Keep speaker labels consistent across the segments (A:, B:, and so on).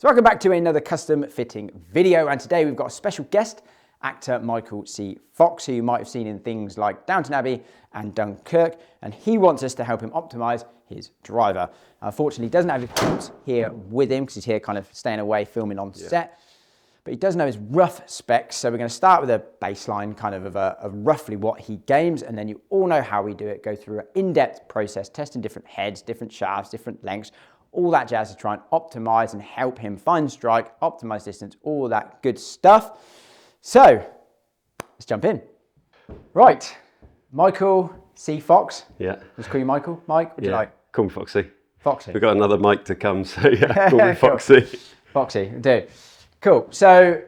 A: So welcome back to another custom fitting video, and today we've got a special guest, actor Michael C.Fox, who you might have seen in things like Downton Abbey and Dunkirk, and he wants us to help him optimize his driver. Unfortunately, he doesn't have his tools here with him because he's here kind of staying away, filming on set, but he does know his rough specs. So we're going to start with a baseline kind of roughly what he games, and then you all know how we do it, go through an in-depth process, testing different heads, different shafts, different lengths, all that jazz to try and optimize and help him find strike, optimize distance, all that good stuff. So let's jump in. Right, Michael C.Fox.
B: Yeah.
A: Let's call you Michael. Mike, what do you like?
B: Call me Foxy.
A: Foxy.
B: We've got another Mike to come, so yeah, call me Foxy.
A: Cool. Foxy, do. Cool. So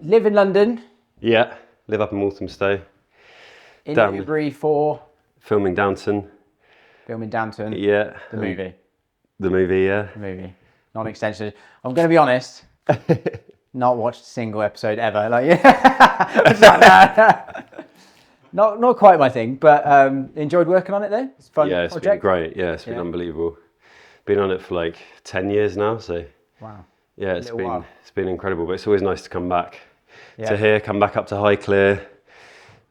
A: live in London.
B: Yeah, live up in Walthamstow.
A: In Newbury for?
B: Filming Downton.
A: Filming Downton.
B: Yeah.
A: The movie.
B: The movie, yeah.
A: The movie. Not an extension. I'm going to be honest. Not watched a single episode ever. Like, not quite my thing, but enjoyed working on it though. It's a fun
B: project.
A: Been
B: great. Yeah, it's been unbelievable. Been on it for like 10 years now, so
A: wow.
B: Yeah, it's been incredible. But it's always nice to come back to here, come back up to Highclere.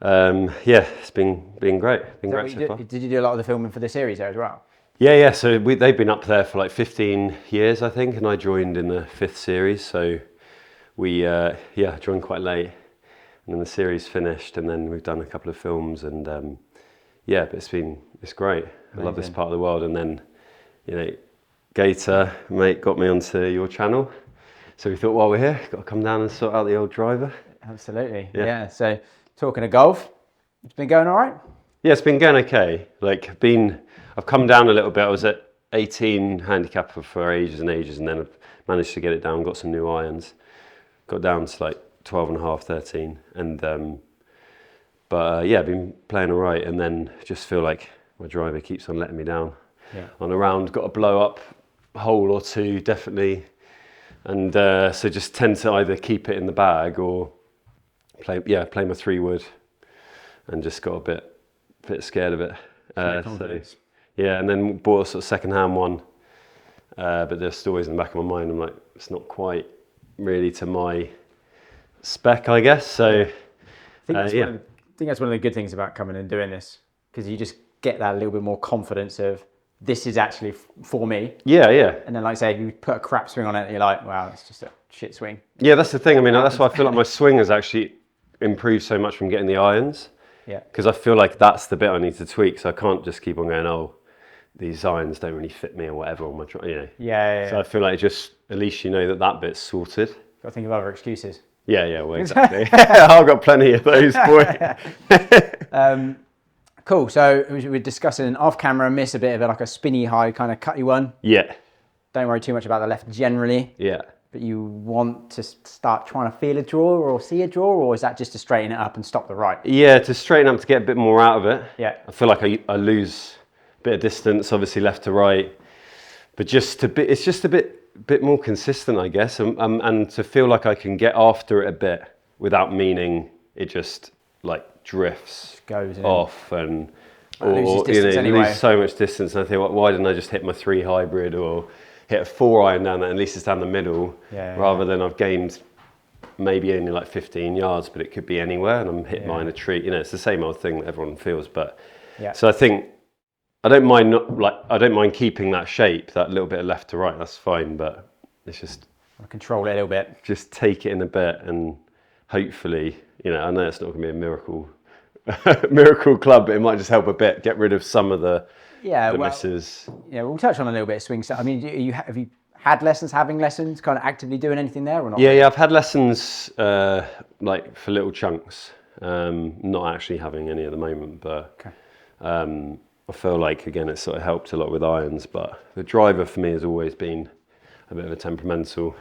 B: Yeah, it's been great. Been great so far.
A: Did you do a lot of the filming for the series there as well?
B: Yeah. So they've been up there for like 15 years, I think, and I joined in the 5th series. So we joined quite late, and then the series finished, and then we've done a couple of films, and but it's great. Amazing. I love this part of the world, and then Gator, mate, got me onto your channel, so we thought while we're here, got to come down and sort out the old driver. Absolutely. Yeah. So talking of golf, it's been going all right. Yeah, it's been going okay. I've come down a little bit. I was at 18 handicap for ages and ages, and then I've managed to get it down, got some new irons, got down to like 12 and a half, 13, and I've been playing all right, and then just feel like my driver keeps on letting me down. Yeah. On a round, got a blow up hole or two, definitely, and so just tend to either keep it in the bag or play my 3-wood, and just got a bit scared of it. And then bought a sort of second-hand one, but there's always in the back of my mind, I'm like, it's not quite really to my spec, I guess. So
A: I think that's one of the good things about coming and doing this, because you just get that little bit more confidence of this is actually for me. Yeah. And then, like I say, if you put a crap swing on it, you're like, wow, it's just a shit swing. Yeah,
B: that's the thing. I mean, that's why I feel like my swing has actually improved so much from getting the irons. Yeah. Because I feel like that's the bit I need to tweak. So I can't just keep on going, oh, these irons don't really fit me or whatever on my drive,
A: Yeah.
B: So I feel like at least you know that bit's sorted.
A: Got to think of other excuses.
B: Yeah, well, exactly. I've got plenty of those, boy.
A: Cool. So we're discussing off camera, miss a bit of like a spinny high kind of cutty one.
B: Yeah.
A: Don't worry too much about the left generally.
B: Yeah.
A: But you want to start trying to feel a draw or see a draw, or is that just to straighten it up and stop the right? Yeah,
B: to straighten up, to get a bit more out of it.
A: Yeah.
B: I feel like I lose a bit of distance, obviously left to right, but it's just a bit more consistent, I guess, and to feel like I can get after it a bit without meaning it just like drifts off and lose so much distance. And I think, why didn't I just hit my 3 hybrid or hit a 4-iron down there? At least it's down the middle, rather than I've gained maybe only like 15 yards, but it could be anywhere, and I'm hitting mine a tree. It's the same old thing that everyone feels, but so I think I don't mind keeping that shape, that little bit of left to right. That's fine, but it's just
A: control it a little bit.
B: Just take it in a bit, and hopefully, I know it's not going to be a miracle club, but it might just help a bit. Get rid of some of the misses. Yeah, we'll touch on a little bit of swing stuff. I mean, have you had lessons, having lessons, kind of actively doing anything there or not? Yeah, I've had lessons like for little chunks. Not actually having any at the moment, but I feel like, again, it's sort of helped a lot with irons, but the driver for me has always been a bit of a temperamental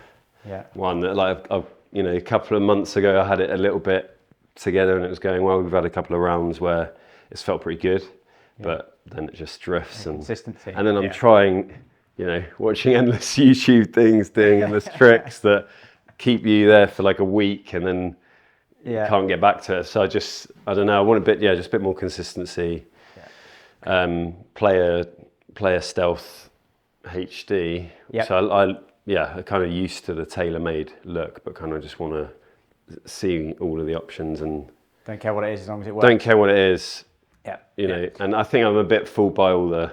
B: one. That, like, a couple of months ago, I had it a little bit together and it was going well. We've had a couple of rounds where it's felt pretty good, but then it just drifts.
A: Consistency.
B: And then I'm trying, watching endless YouTube things, doing endless tricks that keep you there for like a week and then can't get back to it. So I don't know, I want just a bit more consistency. Play a stealth HD. So yeah, kind of used to the tailor-made look, but kind of just want to see all of the options and
A: don't care what it is as long as it works.
B: Don't care what it is.
A: Yeah.
B: You know, and I think I'm a bit fooled by all the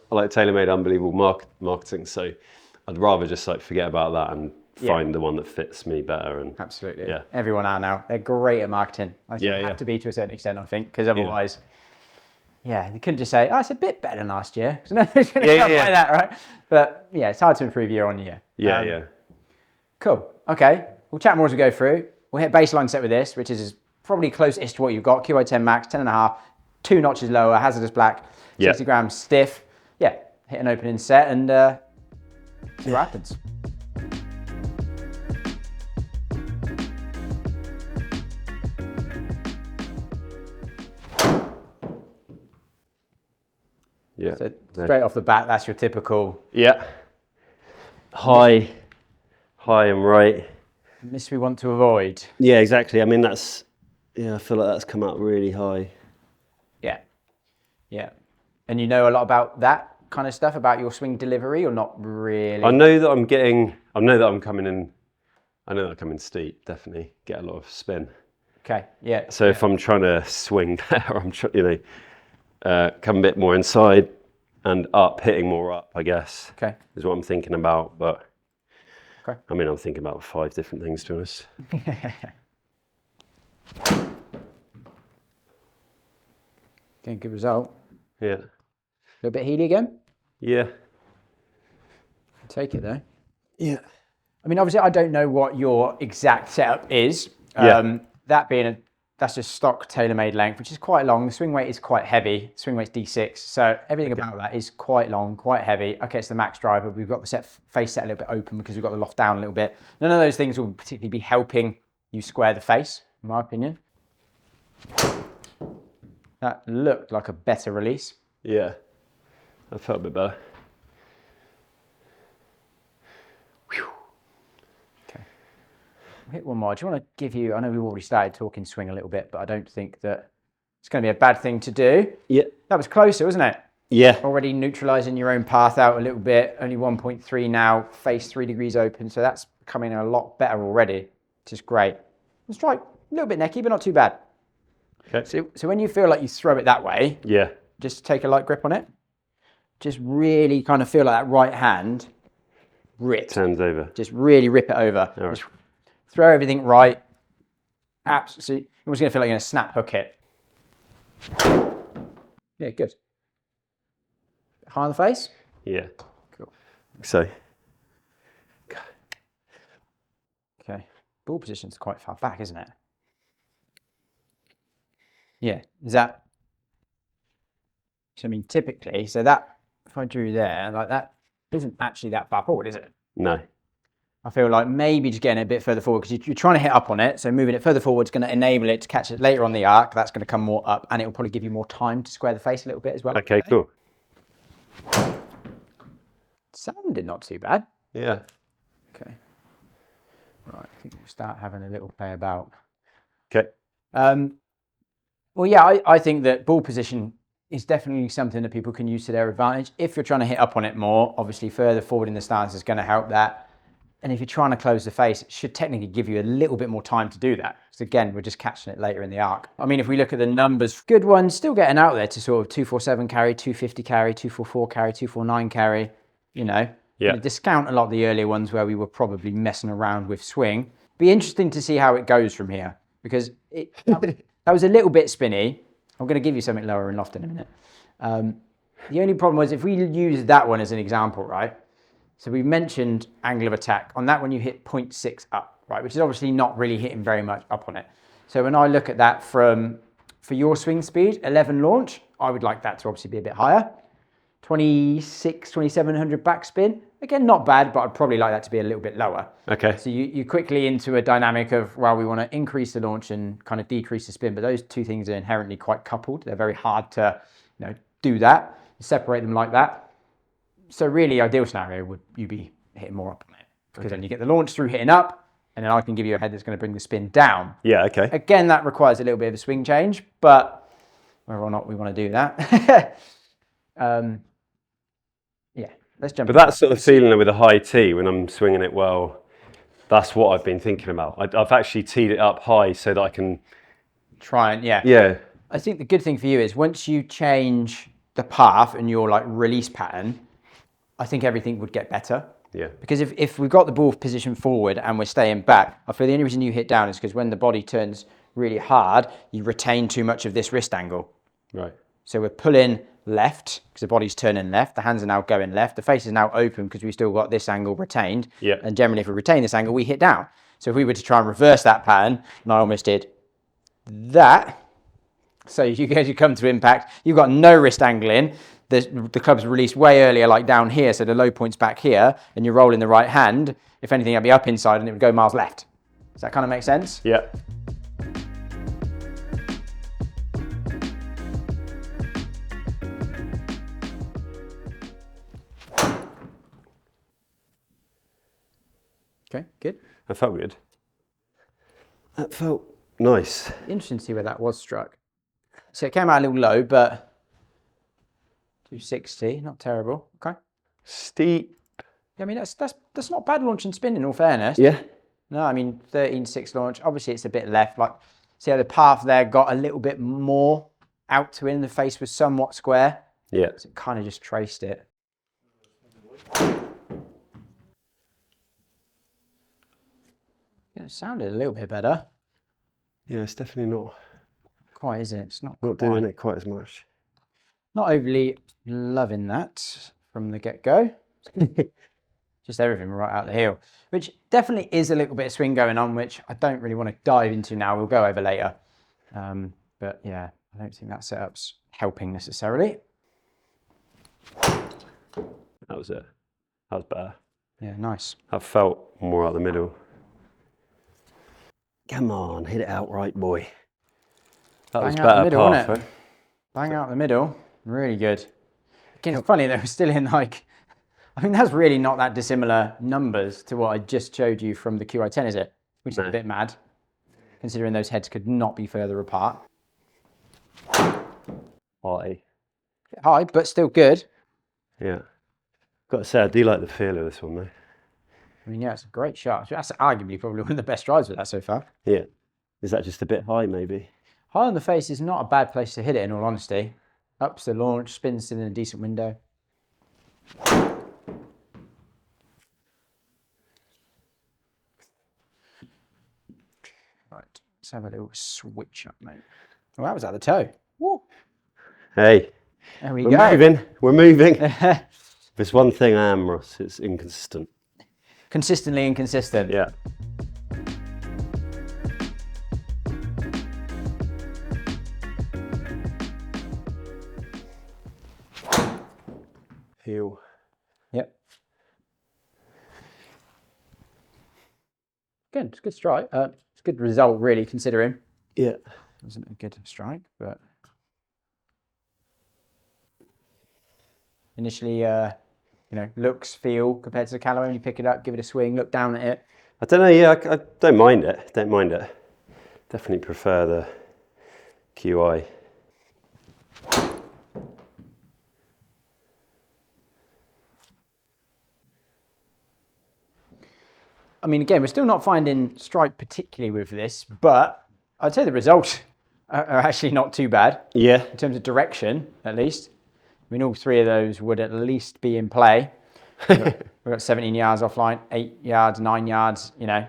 B: like tailor-made unbelievable marketing. So I'd rather just like forget about that and find the one that fits me better. And
A: absolutely.
B: Yeah.
A: Everyone are now. They're great at marketing. I think they have to be to a certain extent, I think, because otherwise, you couldn't just say, oh, it's a bit better than last year. Because nobody's going to come like that, right? But yeah, it's hard to improve year on year.
B: Yeah,
A: Cool. Okay. We'll chat more as we go through. We'll hit baseline set with this, which is probably closest to what you've got. QI10 Max, 10.5, 2 notches lower, HZRDUS black, 60 grams stiff. Yeah, hit an opening set and see what happens.
B: Yeah.
A: So straight off the bat, that's your typical.
B: Yeah. High and right.
A: Miss we want to avoid.
B: Yeah, exactly. I mean, that's, I feel like that's come out really high.
A: Yeah. Yeah. And you know a lot about that kind of stuff, about your swing delivery, or not really?
B: I know that I'm coming in steep, definitely. Get a lot of spin.
A: Okay, yeah.
B: So if I'm trying to swing better, I'm trying, come a bit more inside and up, hitting more up, I guess.
A: Okay.
B: Is what I'm thinking about, but
A: okay.
B: I mean, I'm thinking about 5 different things, to be honest.
A: Okay, good result.
B: Yeah.
A: A little bit heely again?
B: Yeah.
A: Take it though.
B: Yeah.
A: I mean, obviously I don't know what your exact setup is. That being that's just stock tailor-made length, which is quite long. The swing weight is quite heavy. Swing weight's D6, so everything about that is quite long, quite heavy. Okay, it's the Max driver. We've got the face set a little bit open because we've got the loft down a little bit. None of those things will particularly be helping you square the face, in my opinion. That looked like a better release.
B: Yeah, that felt a bit better.
A: Hit one more. Do you want to give you, I know we've already started talking swing a little bit, but I don't think that it's going to be a bad thing to do.
B: Yeah.
A: That was closer, wasn't it?
B: Yeah.
A: Already neutralizing your own path out a little bit. Only 1.3 now, face 3 degrees open. So that's coming a lot better already, which is great. The strike, a little bit necky, but not too bad.
B: Okay.
A: So when you feel like you throw it that way, just take a light grip on it. Just really kind of feel like that right hand rip.
B: Turns over.
A: Just really rip it over.
B: All right.
A: Throw everything right. Absolutely. You're almost going to feel like you're going to snap hook it. Yeah, good. High on the face?
B: Yeah.
A: Cool.
B: So.
A: Okay. Ball position's quite far back, isn't it? Yeah. Is that? So, I mean, typically, so that, if I drew there, like that isn't actually that far forward, is it?
B: No.
A: I feel like maybe just getting it a bit further forward because you're trying to hit up on it. So moving it further forward is going to enable it to catch it later on the arc. That's going to come more up and it will probably give you more time to square the face a little bit as well.
B: Okay, cool.
A: Sounded not too bad.
B: Yeah.
A: Okay. Right, I think we'll start having a little play about.
B: Okay.
A: Well, yeah, I think that ball position is definitely something that people can use to their advantage. If you're trying to hit up on it more, obviously further forward in the stance is going to help that. And if you're trying to close the face, it should technically give you a little bit more time to do that. So again, we're just catching it later in the arc. I mean, if we look at the numbers, good ones still getting out there to sort of 247 carry, 250 carry, 244 carry, 249 carry, you know.
B: Yeah.
A: Discount a lot of the earlier ones where we were probably messing around with swing. Be interesting to see how it goes from here because that was a little bit spinny. I'm going to give you something lower in loft in a minute. The only problem was if we use that one as an example, right? So we mentioned angle of attack. On that one, you hit 0.6 up, right? Which is obviously not really hitting very much up on it. So when I look at that for your swing speed, 11 launch, I would like that to obviously be a bit higher. 2700 backspin. Again, not bad, but I'd probably like that to be a little bit lower.
B: Okay.
A: So you quickly into a dynamic of, well, we want to increase the launch and kind of decrease the spin, but those two things are inherently quite coupled. They're very hard to, do that, separate them like that. So really, ideal scenario would you be hitting more up on it because then you get the launch through hitting up, and then I can give you a head that's going to bring the spin down.
B: Yeah. Okay.
A: Again, that requires a little bit of a swing change, but whether or not we want to do that, yeah, let's jump.
B: But that sort of feeling with a high tee when I'm swinging it well, that's what I've been thinking about. I've actually teed it up high so that I can
A: try and
B: yeah.
A: I think the good thing for you is once you change the path and your like release pattern, I think everything would get better.
B: Yeah.
A: Because if we've got the ball positioned forward and we're staying back, I feel the only reason you hit down is because when the body turns really hard, you retain too much of this wrist angle.
B: Right.
A: So we're pulling left because the body's turning left, the hands are now going left, the face is now open because we've still got this angle retained.
B: Yeah.
A: And generally if we retain this angle, we hit down. So if we were to try and reverse that pattern, and I almost did that, so as you come to impact, you've got no wrist angling. The club's released way earlier, like down here, so the low point's back here, and you're rolling the right hand. If anything, I'd be up inside and it would go miles left. Does that kind of make sense?
B: Yeah.
A: Okay, good.
B: That felt good. That felt nice.
A: Interesting to see where that was struck. So it came out a little low, but 260, not terrible. Okay.
B: Steep.
A: Yeah, I mean, that's not bad launch and spin in all fairness.
B: Yeah.
A: No, I mean, 13.6 launch. Obviously, it's a bit left. Like, see how the path there got a little bit more out to in. The face was somewhat square.
B: Yeah.
A: So it kind of just traced it. Yeah, it sounded a little bit better.
B: Yeah, it's definitely not
A: Quite, is it? It's not
B: doing it quite as much.
A: Not overly loving that from the get-go. Just everything right out the heel, which definitely is a little bit of swing going on, which I don't really want to dive into now. We'll go over later. But yeah, I don't think that setup's helping necessarily.
B: That was it. That was better.
A: Yeah, nice.
B: That felt more out the middle. Come on, hit it out right, boy. That was better path, right?
A: Bang out the middle. Really good. Again, it's funny that we're still in like, I mean, that's really not that dissimilar numbers to what I just showed you from the QI10, is it? Which is a bit mad, considering those heads could not be further apart.
B: High.
A: High, but still good.
B: Yeah. Got to say, I do like the feel of this one, though.
A: I mean, yeah, it's a great shot. That's arguably probably one of the best drives with that so far.
B: Yeah. Is that just a bit high, maybe?
A: High on the face is not a bad place to hit it, in all honesty. Ups the launch, spins in a decent window. Right, let's have a little switch up, mate. Well, that was at the toe. Woo.
B: Hey,
A: there we
B: we're
A: go.
B: Moving. We're moving. There's one thing I am, Ross, it's inconsistent.
A: Consistently inconsistent.
B: Yeah. Heel.
A: Yep. Good, it's a good strike. It's a good result, really, considering.
B: Yeah.
A: It wasn't a good strike, but initially, you know, looks, feel compared to the Callaway when you pick it up, give it a swing, look down at it.
B: I don't know, yeah, I don't mind it. Don't mind it. Definitely prefer the QI.
A: I mean, again, we're still not finding strike particularly with this, but I'd say the results are actually not too bad.
B: Yeah.
A: In terms of direction, at least. I mean, all three of those would at least be in play. We've got 17 yards offline, 8 yards, 9 yards, you know.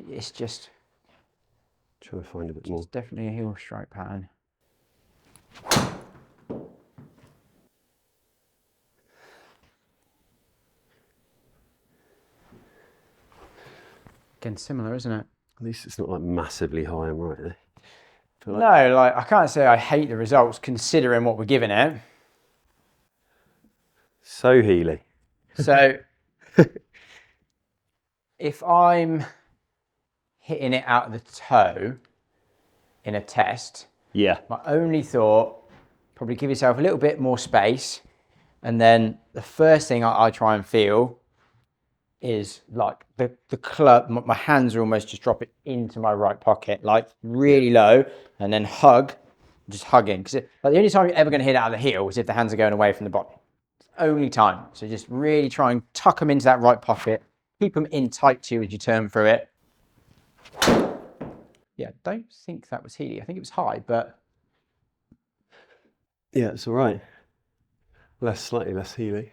A: It's just...
B: Trying to find a bit more.
A: It's definitely a heel strike pattern. Again, similar, isn't it?
B: At least it's not like massively high and right there.
A: No, like I can't say I hate the results considering what we're giving it.
B: So heely.
A: So if I'm hitting it out of the toe in a test,
B: yeah,
A: my only thought, probably give yourself a little bit more space, and then the first thing I try and feel is like the club, my hands are almost just drop it into my right pocket, like really low, and then hug, just hugging. Because like the only time you're ever going to hit it out of the heel is if the hands are going away from the body. Only time. So just really try and tuck them into that right pocket. Keep them in tight to you as you turn through it. Yeah, don't think that was Healy. I think it was high, but...
B: Yeah, it's all right. Slightly less Healy.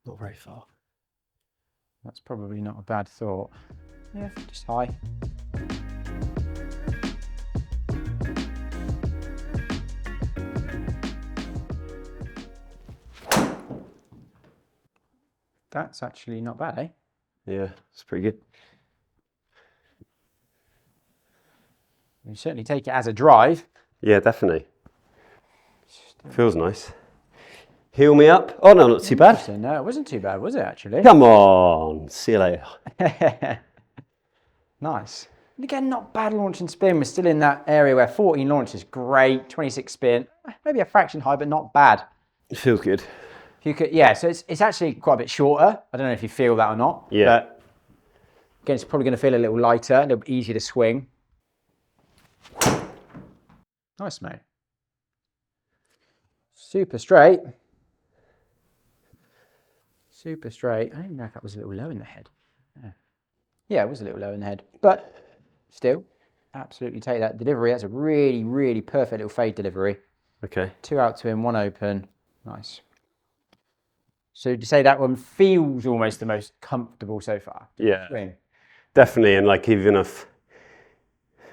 B: Not very far.
A: That's probably not a bad thought. Yeah, just high. That's actually not bad, eh?
B: Yeah, it's pretty good.
A: You certainly take it as a drive.
B: Yeah, definitely. Feels nice. Heal me up. Oh no, not too bad.
A: No, it wasn't too bad, was it actually?
B: Come on. See you later.
A: Nice. And again, not bad launch and spin. We're still in that area where 14 launch is great, 26 spin, maybe a fraction high, but not bad.
B: It feels good.
A: If you could, yeah, so it's actually quite a bit shorter. I don't know if you feel that or not.
B: Yeah.
A: But again, it's probably going to feel a little lighter, a little bit easier to swing. Nice, mate. Super straight. Super straight. I don't even know if that was a little low in the head. Yeah, it was a little low in the head, but still, absolutely take that delivery. That's a really, really perfect little fade delivery.
B: Okay.
A: 2 out to in, 1 open. Nice. So to say that one feels almost the most comfortable so far?
B: Yeah,
A: swing.
B: Definitely. And like even if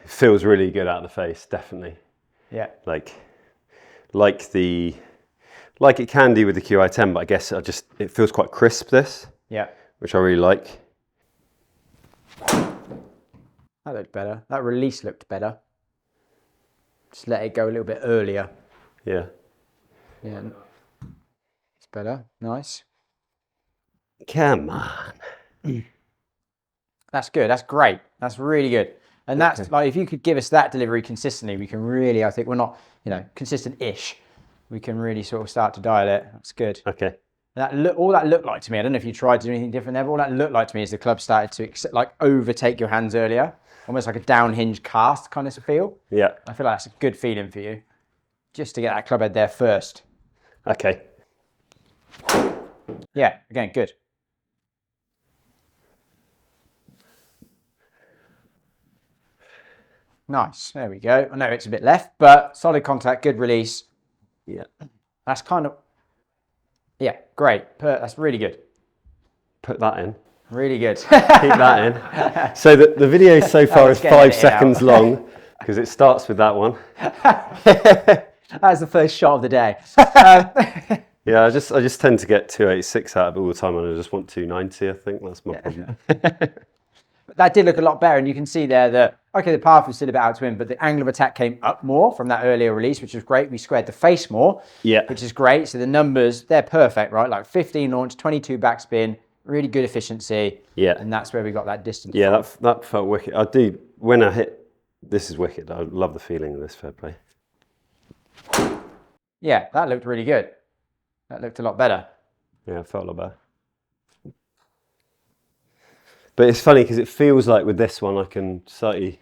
B: it feels really good out of the face, definitely.
A: Yeah.
B: Like it can do with the QI10, but I guess it feels quite crisp, this.
A: Yeah.
B: Which I really like.
A: That looked better. That release looked better. Just let it go a little bit earlier.
B: Yeah.
A: Yeah. It's better. Nice.
B: Come on.
A: That's good. That's great. That's really good. And that's like, if you could give us that delivery consistently, we can really, I think we're not, consistent-ish. We can really sort of start to dial it. That's good.
B: Okay.
A: All that looked like to me, I don't know if you tried to do anything different there, but all that looked like to me is the club started to overtake your hands earlier. Almost like a down hinge cast kind of feel.
B: Yeah.
A: I feel like that's a good feeling for you. Just to get that club head there first.
B: Okay.
A: Yeah, again, good. Nice, there we go. I know it's a bit left, but solid contact, good release.
B: Yeah.
A: That's kind of, yeah, great. That's really good.
B: Put that in.
A: Really good.
B: Keep that in. So the video so far is 5 seconds long because it starts with that one.
A: That's the first shot of the day.
B: Yeah, I just tend to get 286 out of it all the time, and I just want 290. I think that's my problem.
A: But that did look a lot better, and you can see there that the path was still a bit out to win, but the angle of attack came up more from that earlier release, which was great. We squared the face more, which is great. So the numbers, they're perfect, right? Like 15 launch, 22 backspin. Really good efficiency.
B: Yeah.
A: And that's where we got that distance.
B: Yeah, that felt wicked. I do, when I hit, this is wicked. I love the feeling of this, fair play.
A: Yeah, that looked really good. That looked a lot better.
B: Yeah, it felt a lot better. But it's funny because it feels like with this one, I can slightly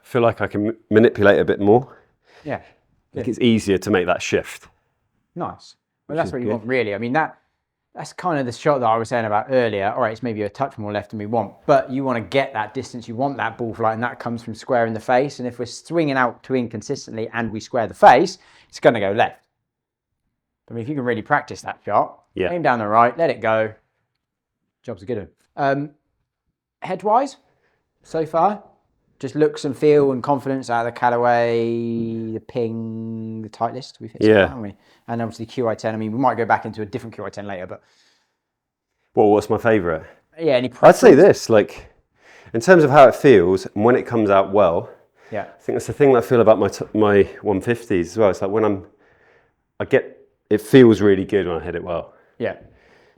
B: feel like I can manipulate a bit more.
A: Yeah.
B: I think it's easier to make that shift.
A: Nice. Well, that's what you want, really. I mean, that's kind of the shot that I was saying about earlier. All right, it's maybe a touch more left than we want, but you want to get that distance. You want that ball flight, and that comes from squaring the face. And if we're swinging out to in consistently and we square the face, it's going to go left. I mean, if you can really practice that shot, aim down the right, let it go. Job's a good one. Head-wise, so far, just looks and feel and confidence out of the Callaway, the Ping, the Titleist. We've hit some, haven't we? And obviously QI10. I mean, we might go back into a different QI10 later, but...
B: Well, what's my favourite?
A: Yeah,
B: I'd say this, like, in terms of how it feels and when it comes out well, I think that's the thing that I feel about my 150s as well. It's like it feels really good when I hit it well.
A: Yeah.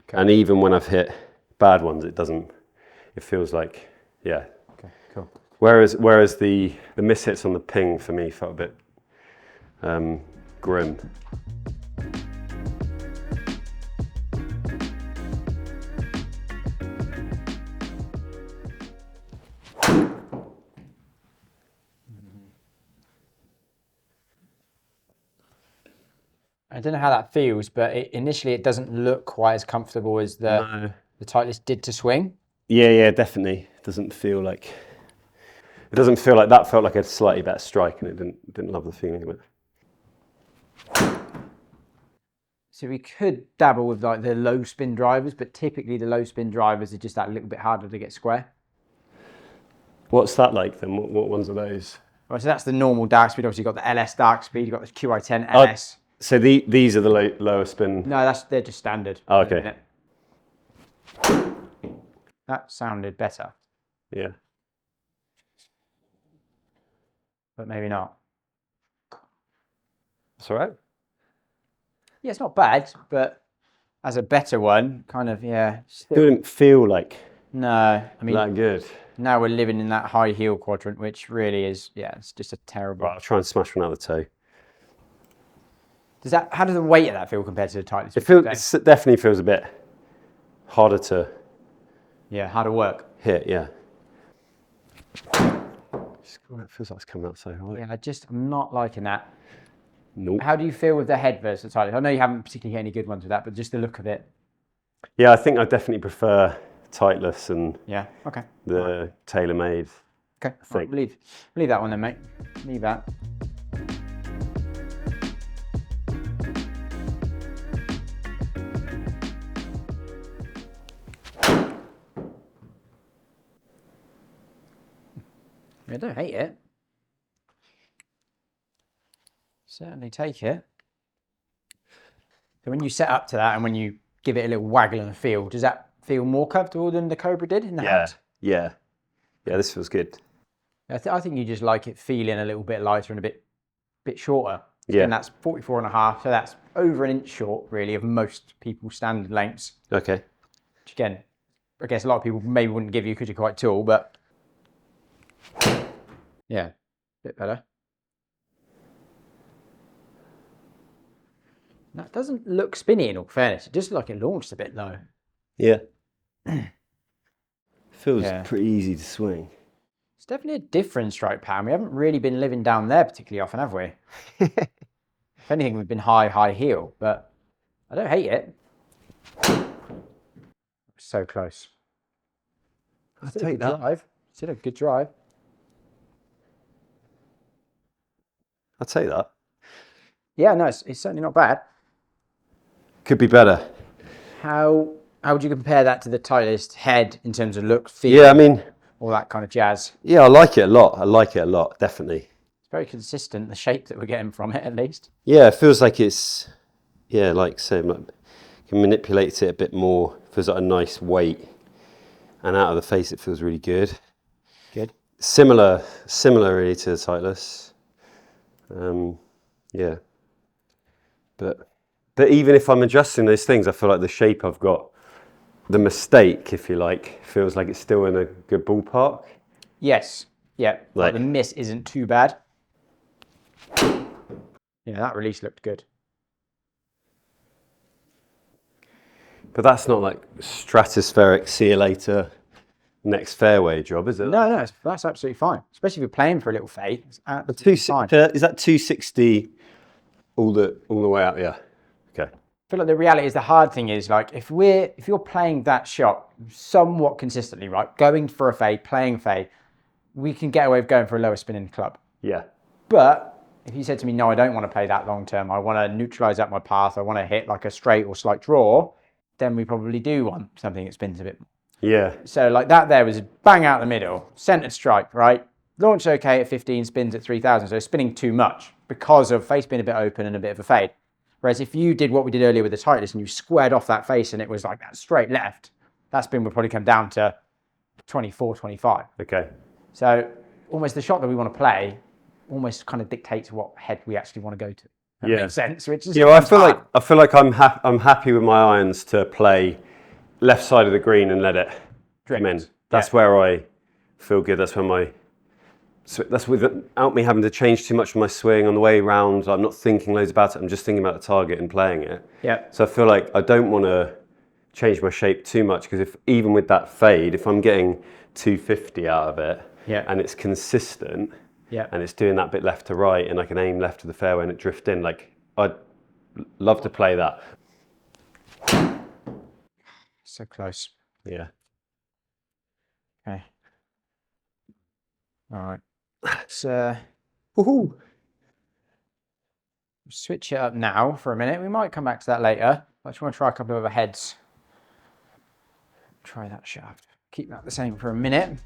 A: Okay.
B: And even when I've hit bad ones, it feels like, Okay,
A: cool.
B: Whereas the mishits on the Ping for me felt a bit grim.
A: I don't know how that feels, but initially it doesn't look quite as comfortable as the Titleist did to swing.
B: Yeah, definitely. It doesn't feel like that. Felt like a slightly better strike, and it didn't love the feeling of it.
A: So we could dabble with like the low spin drivers, but typically the low spin drivers are just that little bit harder to get square.
B: What's that like then? What ones are those?
A: Right, so that's the normal Darkspeed. Obviously, you've got the LS Darkspeed, you've got the QI10 LS.
B: So these are the lower spin?
A: No, they're just standard.
B: Oh, okay.
A: That sounded better.
B: Yeah.
A: But maybe not.
B: That's all right.
A: Yeah, it's not bad, but as a better one, kind of, yeah.
B: Still didn't feel like
A: I mean,
B: that good.
A: Now we're living in that high heel quadrant, which really is, yeah, it's just a terrible.
B: Right, I'll try and smash one out of the toe.
A: How does the weight of that feel compared to the Titleist?
B: It definitely feels a bit harder to.
A: Yeah, harder work.
B: Hit, yeah. It feels like it's coming out so high.
A: Yeah, I'm not liking that.
B: Nope.
A: How do you feel with the head versus the Titleist? I know you haven't particularly hit any good ones with that, but just the look of it.
B: Yeah, I think I definitely prefer Titleist and the TaylorMade.
A: Okay, right, leave that one then, mate. Leave that. I don't hate it. Certainly take it. So when you set up to that and when you give it a little waggle in the field, does that feel more comfortable than the Cobra did in the hand?
B: Yeah, this feels good.
A: I think you just like it feeling a little bit lighter and a bit shorter.
B: Yeah.
A: And that's 44.5, so that's over an inch short, really, of most people's standard lengths.
B: Okay.
A: Which again, I guess a lot of people maybe wouldn't give you because you're quite tall, but yeah, a bit better. That doesn't look spinny in all fairness. It just looks like it launched a bit low.
B: Yeah. Feels pretty easy to swing.
A: It's definitely a different strike pattern. We haven't really been living down there particularly often, have we? If anything, we've been high heel, but I don't hate it. So close.
B: I'll take that.
A: Drive. Still a good drive.
B: I'll take that.
A: Yeah, no, it's certainly not bad.
B: Could be better.
A: How would you compare that to the Titleist head in terms of look, feel?
B: Yeah, I mean,
A: all that kind of jazz.
B: Yeah, I like it a lot. Definitely.
A: It's very consistent, the shape that we're getting from it, at least.
B: Yeah, it feels like it's, like say, you can manipulate it a bit more. It feels like a nice weight, and out of the face, it feels really good.
A: Good.
B: Similar really to the Titleist. Yeah. But even if I'm adjusting those things, I feel like the shape I've got, the mistake, if you like, feels like it's still in a good ballpark.
A: Yes. Yeah. Like the miss isn't too bad. Yeah, that release looked good.
B: But that's not like stratospheric, see you later, next fairway job, is it?
A: No, that's absolutely fine. Especially if you're playing for a little fade. It's
B: absolutely fine. Is that 260 all the way out? Yeah. Okay.
A: I feel like the reality is the hard thing is like if you're playing that shot somewhat consistently, right, going for a fade, playing fade, we can get away with going for a lower spinning club.
B: Yeah.
A: But if you said to me, no, I don't want to play that long term, I want to neutralize out my path, I want to hit like a straight or slight draw, then we probably do want something that spins a bit more.
B: Yeah.
A: So like that there was bang out the middle, centered strike, right? Launch okay at 15, spins at 3,000, so spinning too much because of face being a bit open and a bit of a fade. Whereas if you did what we did earlier with the Titleist and you squared off that face and it was like that straight left, that spin would probably come down to 24, 25.
B: Okay.
A: So almost the shot that we want to play almost kind of dictates what head we actually want to go to. That makes sense. Which is
B: I feel like I'm happy with my irons to play left side of the green and let it come in. That's where I feel good. That's where that's without me having to change too much of my swing on the way round. I'm not thinking loads about it. I'm just thinking about the target and playing it.
A: Yeah.
B: So I feel like I don't want to change my shape too much because even with that fade, if I'm getting 250 out of it and it's consistent and it's doing that bit left to right and I can aim left to the fairway and it drift in, like love to play that.
A: So close.
B: Yeah.
A: Okay. All right. Let's woohoo. Switch it up now for a minute. We might come back to that later. I just want to try a couple of other heads. Try that shaft. Keep that the same for a minute.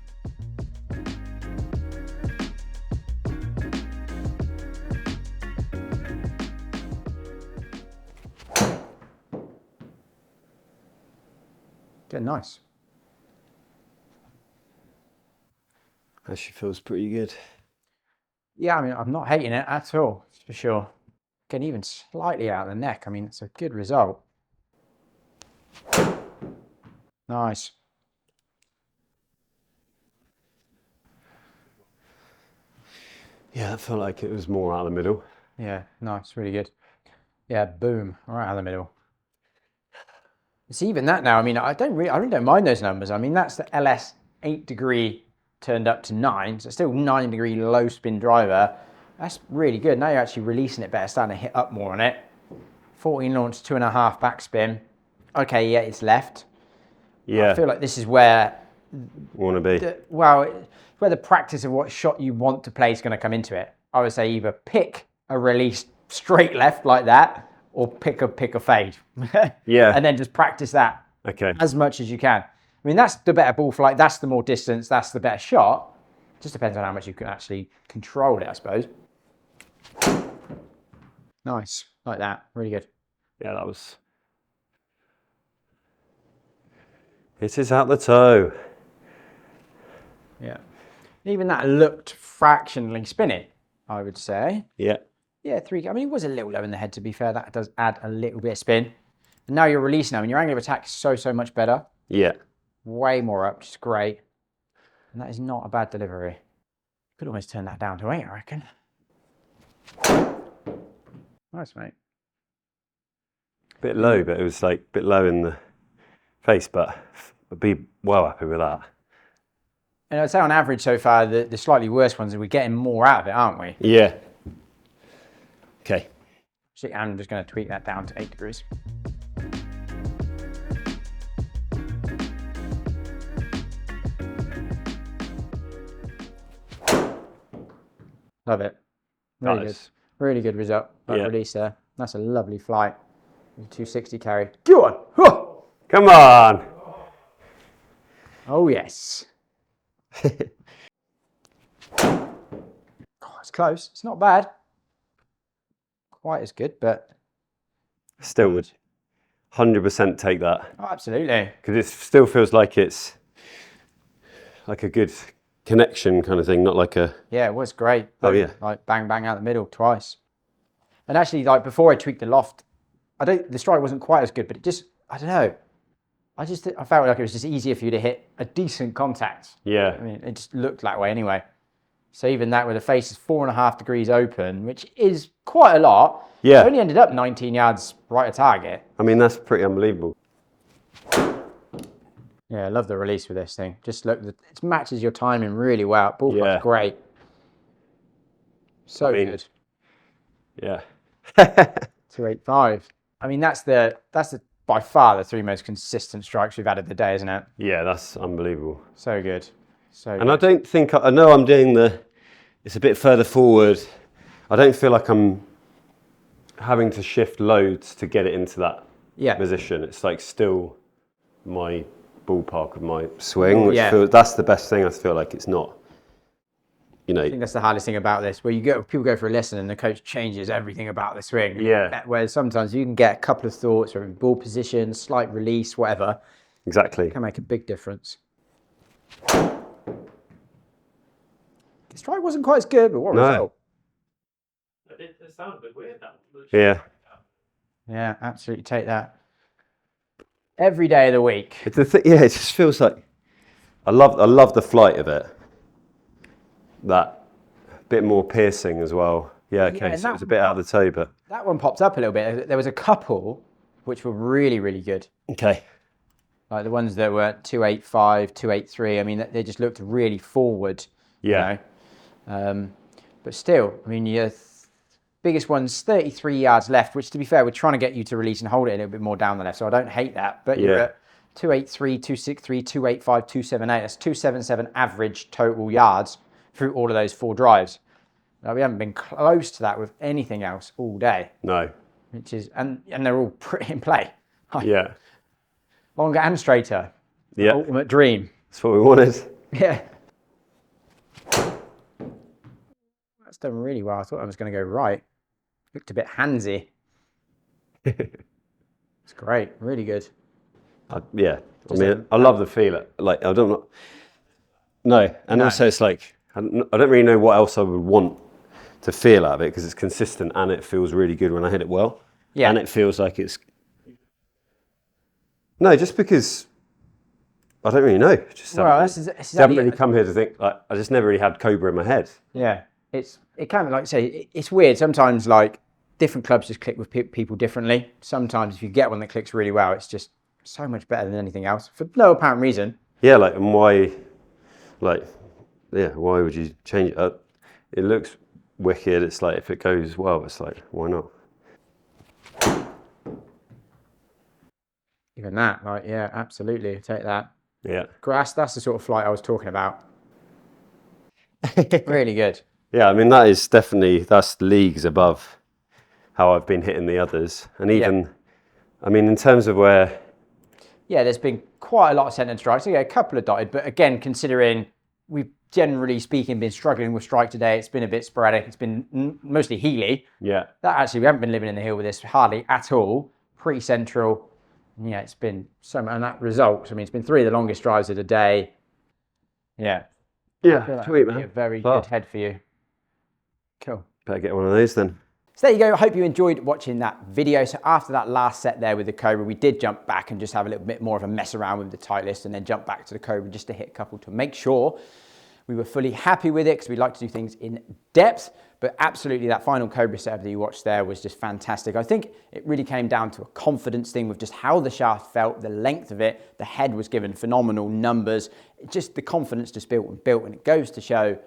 A: Good, nice.
B: Actually feels pretty good.
A: Yeah, I mean, I'm not hating it at all, for sure. Getting even slightly out of the neck. I mean, it's a good result. Nice.
B: Yeah, it felt like it was more out of the middle.
A: Yeah, nice, really good. Yeah, boom, right out of the middle. It's even that now. I mean, I really don't mind those numbers. I mean, that's the LS 8 degree turned up to 9, so still 9 degree low spin driver. That's really good. Now you're actually releasing it better, starting to hit up more on it. 14 launch, 2.5 backspin. Okay, yeah, it's left.
B: Yeah.
A: I feel like this is where
B: want to be.
A: Where the practice of what shot you want to play is going to come into it. I would say either pick a release straight left like that, or pick a fade.
B: Yeah.
A: And then just practice that as much as you can. I mean, that's the better ball flight, that's the more distance, that's the better shot. Just depends on how much you can actually control it, I suppose. Nice, like that, really good.
B: Yeah, that was... It is out the toe.
A: Yeah. Even that looked fractionally spinning, I would say.
B: Yeah.
A: Yeah, 3. I mean, it was a little low in the head, to be fair. That does add a little bit of spin. And now you're releasing them, and your angle of attack is so much better.
B: Yeah.
A: Way more up, which is great. And that is not a bad delivery. Could almost turn that down to 8, I reckon. Nice, mate.
B: Bit low, but it was like a bit low in the face, but I'd be well happy with that.
A: And I'd say on average so far, the slightly worse ones, we're getting more out of it, aren't we?
B: Yeah. Okay.
A: So I'm just going to tweak that down to 8 degrees. Love it. Really good. Really good result. Release there. That's a lovely flight. 260 carry. Go on. Huh.
B: Come on.
A: Oh, yes. Oh, it's close. It's not bad. Quite as good, but...
B: Still would 100% take that.
A: Oh, absolutely.
B: Because it still feels like it's like a good connection kind of thing, not like a...
A: Yeah, it was great.
B: Oh, yeah.
A: Like bang, bang out the middle twice. And actually, like before I tweaked the loft, the strike wasn't quite as good, but it just, I don't know. I felt like it was just easier for you to hit a decent contact.
B: Yeah.
A: I mean, it just looked that way anyway. So even that, where the face is 4.5 degrees open, which is quite a lot.
B: Yeah.
A: It only ended up 19 yards right at target.
B: I mean, that's pretty unbelievable.
A: Yeah, I love the release with this thing. Just look, it matches your timing really well. Ball flight's great. So good.
B: Yeah.
A: 285. I mean, that's by far the 3 most consistent strikes we've had of the day, isn't it?
B: Yeah, that's unbelievable.
A: So good. So
B: and good. I don't think, I know I'm doing it's a bit further forward. I don't feel like I'm having to shift loads to get it into that position. It's like still my ballpark of my swing, which that's the best thing. I feel like it's not, you know.
A: I think that's the hardest thing about this, where people go for a lesson and the coach changes everything about the swing.
B: Yeah.
A: Whereas sometimes you can get a couple of thoughts or in ball position, slight release, whatever.
B: Exactly.
A: It can make a big difference. The strike wasn't quite as good, but what result?
C: It sounded a bit weird, that one.
B: Yeah.
A: Yeah, absolutely take that. Every day of the week.
B: It just feels like I love the flight of it. That bit more piercing as well. Yeah, okay, so it's a bit out of the toe, but
A: that one popped up a little bit. There was a couple which were really, really good.
B: Okay.
A: Like the ones that were 285, 283. I mean, they just looked really forward.
B: Yeah.
A: You know? But still, I mean, biggest one's 33 yards left, which to be fair, we're trying to get you to release and hold it a little bit more down the left, so I don't hate that. But you're at 283, 263, 285, 278. That's 277 average total yards through all of those 4 drives. Now, we haven't been close to that with anything else all day.
B: No.
A: Which is, and they're all pretty in play.
B: Yeah.
A: Longer and straighter.
B: Yeah.
A: Ultimate dream.
B: That's what we wanted.
A: Yeah. That's done really well. I thought I was going to go right. Looked a bit handsy. It's great. Really good.
B: Yeah. I mean, I love the feel. Like, I don't know. No. And also it's like, I don't really know what else I would want to feel out of it, because it's consistent and it feels really good when I hit it well. Yeah. And it feels like it's... No, just because... I don't really know. Just
A: well,
B: I haven't really come here to think, like, I just never really had Cobra in my head.
A: Yeah. It can be, like I say, it's weird. Sometimes, like, different clubs just click with people differently. Sometimes if you get one that clicks really well, it's just so much better than anything else for no apparent reason.
B: Yeah, like, and why, like, yeah, why would you change it? It looks wicked. It's like, if it goes well, it's like, why not?
A: Even that, like, yeah, absolutely, take that.
B: Yeah.
A: That's the sort of flight I was talking about. Really good.
B: Yeah, I mean, that is definitely, that's leagues above how I've been hitting the others. And even, I mean, in terms of where...
A: Yeah, there's been quite a lot of centered strikes. So yeah, a couple of dotted, but again, considering we've generally speaking been struggling with strike today, it's been a bit sporadic. It's been mostly Healy.
B: Yeah.
A: That actually, we haven't been living in the hill with this hardly at all. Pretty central. Yeah, it's been so much, and that results. I mean, it's been 3 of the longest drives of the day. Yeah.
B: Yeah, sweet, man.
A: A very good head for you. Cool.
B: Better get one of those then.
A: So there you go. I hope you enjoyed watching that video. So after that last set there with the Cobra, we did jump back and just have a little bit more of a mess around with the Titleist, and then jump back to the Cobra just to hit a couple to make sure we were fully happy with it, because we like to do things in depth. But absolutely, that final Cobra setup that you watched there was just fantastic. I think it really came down to a confidence thing with just how the shaft felt, the length of it, the head was given phenomenal numbers. Just the confidence just built, and it goes to show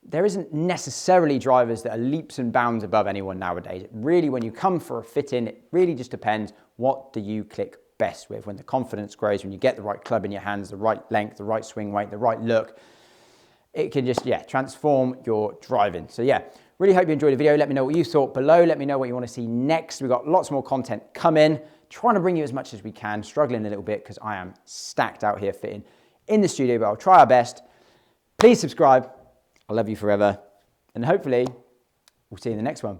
A: there isn't necessarily drivers that are leaps and bounds above anyone nowadays. It really, when you come for a fit in, it really just depends, what do you click best with? When the confidence grows, when you get the right club in your hands, the right length, the right swing weight, the right look, it can just, transform your driving. So yeah, really hope you enjoyed the video. Let me know what you thought below. Let me know what you want to see next. We've got lots more content coming. Trying to bring you as much as we can. Struggling a little bit because I am stacked out here fitting in the studio, but I'll try our best. Please subscribe. I love you forever. And hopefully we'll see you in the next one.